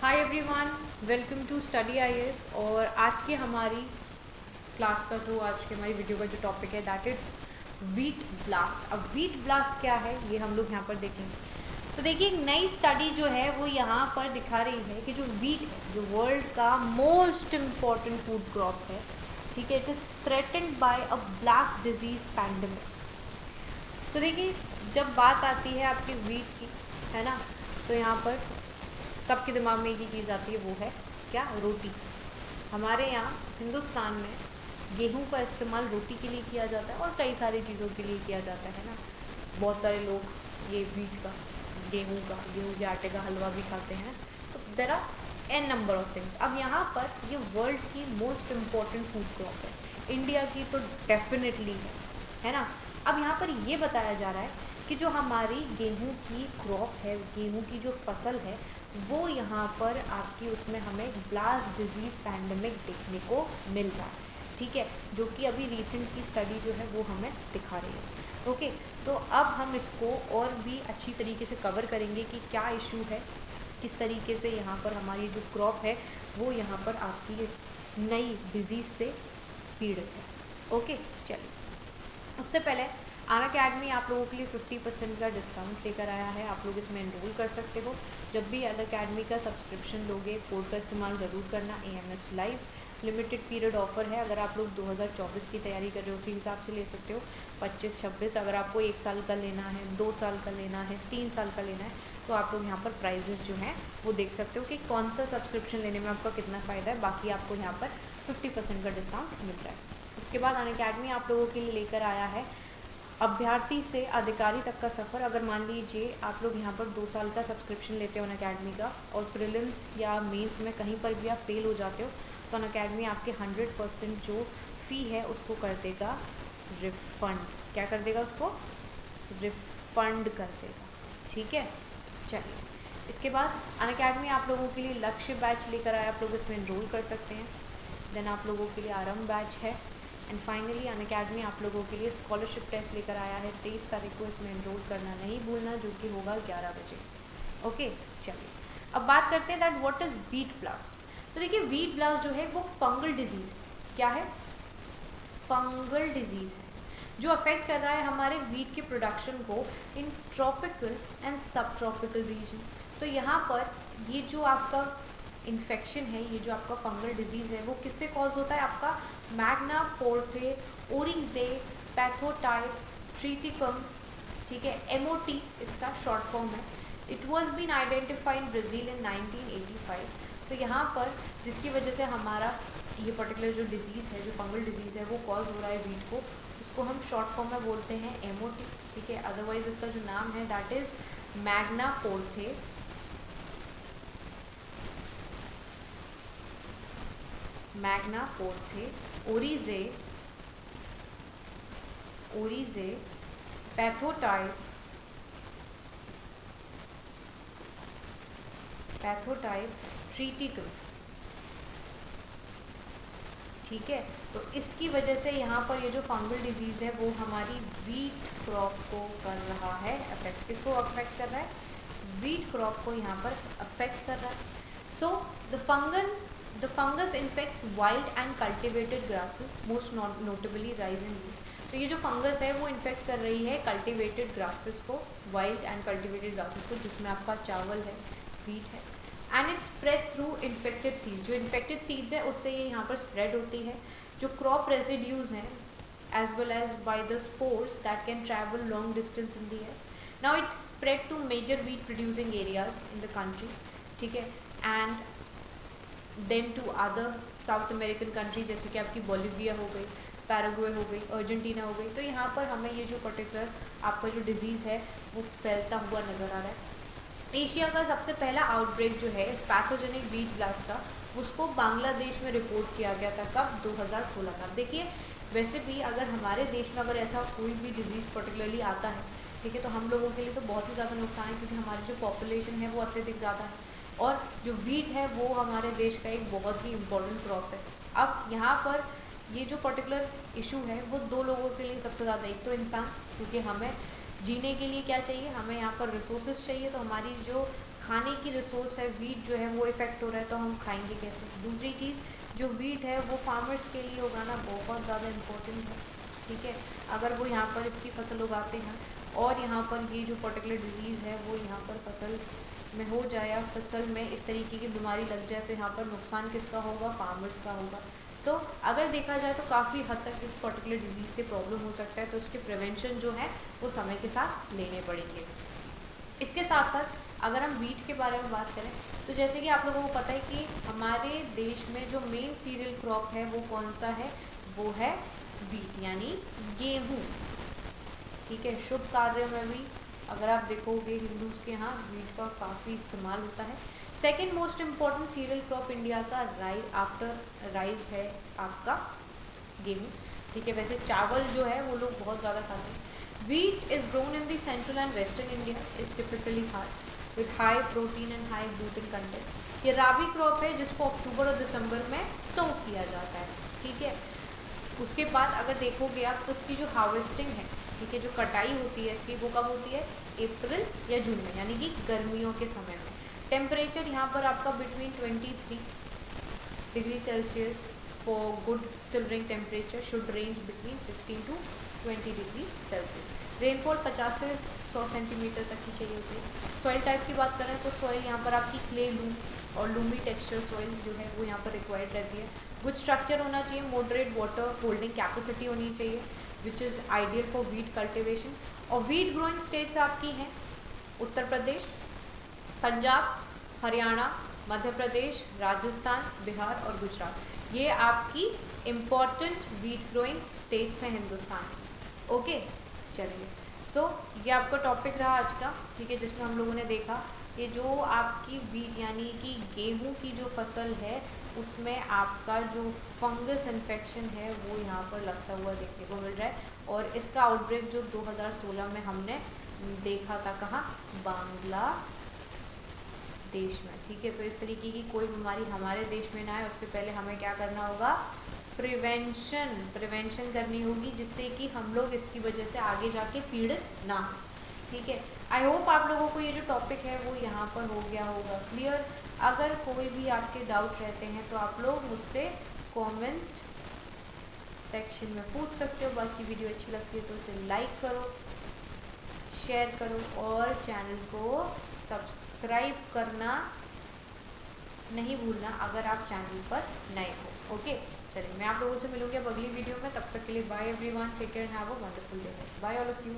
Hi everyone, welcome to Study IAS. और आज की हमारी क्लास का जो आज की हमारी वीडियो का जो टॉपिक है दैट इज वीट ब्लास्ट। अब वीट ब्लास्ट क्या है ये हम लोग यहाँ पर देखेंगे। तो देखिए, एक नई स्टडी जो है वो यहाँ पर दिखा रही है कि जो वीट है, जो वर्ल्ड का मोस्ट इम्पॉर्टेंट फूड क्रॉप है, ठीक है, it is threatened bye a blast disease pandemic. तो देखिए, जब बात आती है आपकी वीट की, है ना, तो यहाँ पर सबके दिमाग में एक ही चीज़ आती है, वो है क्या? रोटी। हमारे यहाँ हिंदुस्तान में गेहूं का इस्तेमाल रोटी के लिए किया जाता है और कई सारी चीज़ों के लिए किया जाता है ना। बहुत सारे लोग ये वीट का, गेहूं के आटे का हलवा भी खाते हैं। तो there are an number of things. अब यहाँ पर ये वर्ल्ड की मोस्ट इम्पॉर्टेंट फूड क्रॉप है, इंडिया की तो डेफिनेटली है ना। अब यहाँ पर ये बताया जा रहा है कि जो हमारी गेहूं की क्रॉप है, गेहूं की जो फसल है, वो यहाँ पर आपकी उसमें हमें ब्लास्ट डिजीज़ पैंडेमिक देखने को मिल रहा है, ठीक है, जो कि अभी रिसेंट की स्टडी जो है वो हमें दिखा रही है। ओके, तो अब हम इसको और भी अच्छी तरीके से कवर करेंगे कि क्या इशू है, किस तरीके से यहाँ पर हमारी जो क्रॉप है वो यहाँ पर आपकी नई डिजीज़ से पीड़ित है। ओके, चलिए, उससे पहले अनअकैडमी आप लोगों के लिए 50% का डिस्काउंट लेकर आया है। आप लोग इसमें एनरोल कर सकते हो। जब भी अनअकैडमी का सब्सक्रिप्शन लोगे, कोड का इस्तेमाल ज़रूर करना, AMS live limited period offer है। अगर आप लोग 2024 की तैयारी कर रहे हो उसी हिसाब से ले सकते हो। 25-26 अगर आपको 1 साल का लेना है, 2 साल का लेना है, 3 साल का लेना है, तो आप लोग यहाँ पर प्राइजेस जो हैं वो देख सकते हो कि कौन सा सब्सक्रिप्शन लेने में आपका कितना फ़ायदा है। बाकी आपको यहाँ पर 50% का डिस्काउंट मिल रहा है। उसके बाद अनअकैडमी आप लोगों के लिए लेकर आया है अभ्यर्थी से अधिकारी तक का सफ़र। अगर मान लीजिए आप लोग यहाँ पर 2 साल का सब्सक्रिप्शन लेते हो अनअकैडमी का और प्रीलिम्स या मेंस में कहीं पर भी आप फेल हो जाते हो, तो अनअकैडमी आपके 100% जो फ़ी है उसको कर देगा रिफ़ंड। क्या कर देगा? उसको रिफ़ंड कर देगा, ठीक है। चलिए, इसके बाद अनअकैडमी आप लोगों के लिए लक्ष्य बैच लेकर आया, आप लोग इसमें एनरोल कर सकते हैं। देन आप लोगों के लिए आरंभ बैच है। एंड फाइनली अनअकैडमी आप लोगों के लिए स्कॉलरशिप टेस्ट लेकर आया है। 23 तारीख को इसमें एनरोल करना नहीं भूलना, जो कि होगा 11 बजे। ओके, चलिए, अब बात करते हैं that what is wheat blast. तो देखिए, वीट ब्लास्ट जो है वो फंगल डिजीज़ है। क्या है? फंगल डिजीज़ है जो अफेक्ट कर रहा है हमारे वीट के प्रोडक्शन को इन ट्रॉपिकल एंड सब ट्रॉपिकल रीजन। तो यहाँ पर ये जो आपका इन्फेक्शन है, ये जो आपका फंगल डिजीज़ है, वो किससे कॉज होता है? आपका मैग्ना फोर्थे ओरिजे पैथोटाइप ट्रिटिकम, ठीक है, MOT इसका शॉर्ट फॉर्म है। It was been identified in Brazil in 1985। तो यहाँ पर जिसकी वजह से हमारा ये पर्टिकुलर जो डिजीज़ है, जो फंगल डिजीज़ है, वो कॉज हो रहा है वीट को, उसको हम शॉर्ट फॉर्म में बोलते हैं MOT, ठीक है। अदरवाइज इसका जो नाम है दैट इज़ मैग्ना फोर्थे ओरिजे पैथोटाइप ट्रिटिकम, ठीक है। तो इसकी वजह से यहाँ पर ये जो फंगल डिजीज़ है वो हमारी वीट क्रॉप को कर रहा है अफेक्ट। किसको अफेक्ट कर रहा है? वीट क्रॉप को यहाँ पर अफेक्ट कर रहा है। So the fungus infects wild and cultivated grasses, most notably rice and wheat. तो ये जो फंगस है वो इन्फेक्ट कर रही है कल्टिवेटेड ग्रासेस को, वाइल्ड एंड कल्टिवेटेड ग्रासेस को, जिसमें आपका चावल है, वीट है। And it spread through infected seeds. जो इन्फेक्टेड सीड्स है उससे ये यहाँ पर स्प्रेड होती है। जो क्रॉप रेसिड्यूज हैं as well as by the spores that can travel long distance in the air. Now it spread to major wheat producing areas in the country, ठीक है, and then to other south American country, जैसे कि आपकी Bolivia हो गई, Paraguay हो गई, Argentina हो गई। तो यहाँ पर हमें ये जो पर्टिकुलर आपका जो डिजीज़ है वो फैलता हुआ नज़र आ रहा है। एशिया का सबसे पहला आउटब्रेक जो है इस पैथोजेनिक वीट ब्लास्ट का, उसको बांग्लादेश में रिपोर्ट किया गया था। कब? 2016 का। देखिए, वैसे भी अगर हमारे देश में अगर ऐसा कोई भी डिजीज़ पर्टिकुलरली आता है, ठीक है, तो हम लोगों के लिए तो बहुत ही ज़्यादा नुकसान है, क्योंकि हमारी जो पॉपुलेशन है वो अत्यधिक ज़्यादा है और जो वीट है वो हमारे देश का एक बहुत ही इम्पोर्टेंट क्रॉप है। अब यहाँ पर ये जो पर्टिकुलर इशू है वो 2 लोगों के लिए सबसे ज़्यादा, एक तो इंसान, क्योंकि हमें जीने के लिए क्या चाहिए? हमें यहाँ पर रिसोर्सेज चाहिए। तो हमारी जो खाने की रिसोर्स है, वीट जो है वो इफेक्ट हो रहा है, तो हम खाएंगे कैसे। दूसरी चीज़, जो वीट है वो फार्मर्स के लिए उगाना बहुत ज़्यादा इम्पोर्टेंट है, ठीक है। अगर वो यहाँ पर इसकी फसल उगाते हैं और यहाँ पर ये जो पर्टिकुलर डिजीज़ है वो यहाँ पर फसल में हो जाए या फसल में इस तरीके की बीमारी लग जाए, तो यहाँ पर नुकसान किसका होगा, फार्मर्स का होगा। तो अगर देखा जाए तो काफ़ी हद तक इस पर्टिकुलर डिजीज़ से प्रॉब्लम हो सकता है, तो उसके प्रिवेंशन जो है वो समय के साथ लेने पड़ेंगे। इसके साथ साथ अगर हम वीट के बारे में बात करें तो जैसे कि आप लोगों को पता है कि हमारे देश में जो मेन सीरियल क्रॉप है वो कौन सा है, वो है वीट यानी गेहूँ, ठीक है। शुभ कार्यों में भी अगर आप देखोगे हिंदूज के यहाँ वीट का काफ़ी इस्तेमाल होता है। Second most important cereal crop India का आफ्टर राइस है आपका गेहूँ, ठीक है। वैसे चावल जो है वो लोग बहुत ज़्यादा खाते हैं। Wheat is grown in the central and western India, is typically hard with high protein and high gluten content. ये राबी क्रॉप है जिसको अक्टूबर और दिसंबर में सो किया जाता है, ठीक है। उसके बाद अगर देखोगे आप तो इसकी जो हार्वेस्टिंग है, ठीक है, जो कटाई होती है इसकी वो कब होती है, अप्रैल या जून में, यानी कि गर्मियों के समय में। टेम्परेचर यहाँ पर आपका between 23 degree Celsius for good tillering temperature should range between 16 to 20 degree Celsius. Rainfall 50 से 100 सेंटीमीटर तक की चाहिए होती है। सॉइल टाइप की बात करें तो सॉइल यहाँ पर आपकी क्ले लूम और लूमी टेक्सचर सॉइल जो है वो यहाँ पर रिक्वायर्ड रहती है। गुड स्ट्रक्चर होना चाहिए, मॉडरेट वाटर होल्डिंग कैपेसिटी होनी चाहिए which is ideal for wheat cultivation. और वीट ग्रोइंग स्टेट्स आपकी हैं उत्तर प्रदेश, पंजाब, हरियाणा, मध्य प्रदेश, राजस्थान, बिहार और गुजरात। ये आपकी इम्पॉर्टेंट वीट ग्रोइंग स्टेट्स हैं हिंदुस्तान की। ओके, चलिए। सो ये आपका टॉपिक रहा आज का, ठीक है, जिसमें हम लोगों ने देखा ये जो आपकी वीट यानी कि गेहूं की जो फसल है उसमें आपका जो फंगस इन्फेक्शन है वो यहाँ पर लगता हुआ देखने को मिल रहा है। और इसका आउटब्रेक जो 2016 में हमने देखा था, कहाँ, बांग्लादेश में, ठीक है। तो इस तरीके की कोई बीमारी हमारे देश में ना आए उससे पहले हमें क्या करना होगा, प्रिवेंशन करनी होगी, जिससे कि हम लोग इसकी वजह से आगे जाके पीड़ित ना हो, ठीक है। आई होप आप लोगों को ये जो टॉपिक है वो यहाँ पर हो गया होगा क्लियर। अगर कोई भी आपके डाउट रहते हैं तो आप लोग मुझसे कमेंट सेक्शन में पूछ सकते हो। बाकी वीडियो अच्छी लगती है तो इसे लाइक करो, शेयर करो और चैनल को सब्सक्राइब करना नहीं भूलना अगर आप चैनल पर नए हो। ओके, चलिए, मैं आप लोगों से मिलूंगी अब अगली वीडियो में। तब तक के लिए bye everyone, take care, have a wonderful day. Bye all of you.